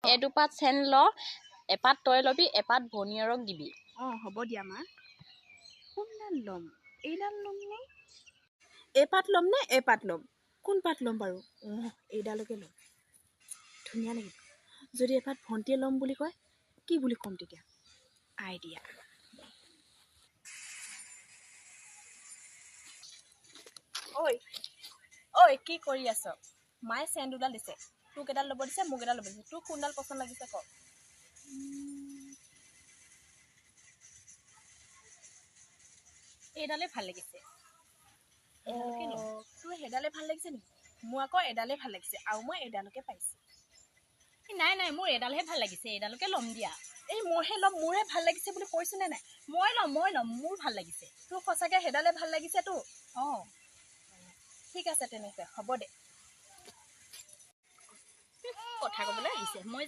এদুপাত চেন ল এপাত তই ল'বি এপাত ভনীয়েৰক দিবি হ'ব দিয়া মা কোনডাল ল'ম এইডাল ল'ম নে এপাত ল'ম নে এপাত ল'ম কোন পাত ল'ম বাৰু এইডালকে ল'ম ধুনীয়া লাগিব যদি এপাত ভণ্টিয়ে ল'ম বুলি কয় কি বুলি ক'ম তেতিয়া আইডিয়া ঐ কি কৰি আছ মায়ে চেন দুডাল দিছে তোক এডাল ল'ব দিছে মোক এডাল ল'ব দিছে তোক কোনডাল পচন্দ লাগিছে ক এইডালে ভাল লাগিছে তোৰ সেইডালে ভাল লাগিছে নেকি মোৰ আকৌ এডালে ভাল লাগিছে আৰু মই এডালকে পাইছোঁ নাই নাই মোৰ এডালহে ভাল লাগিছে এইডালকে ল'ম দিয়া এই মোৰহে ভাল লাগিছে বুলি কৈছোনে নাই মই ল'ম মোৰ ভাল লাগিছে তোৰ সঁচাকৈ সেইডালে ভাল লাগিছে তো অঁ ঠিক আছে তেনেকৈ হ'ব দে কথা ক'বলৈ আহিছে মই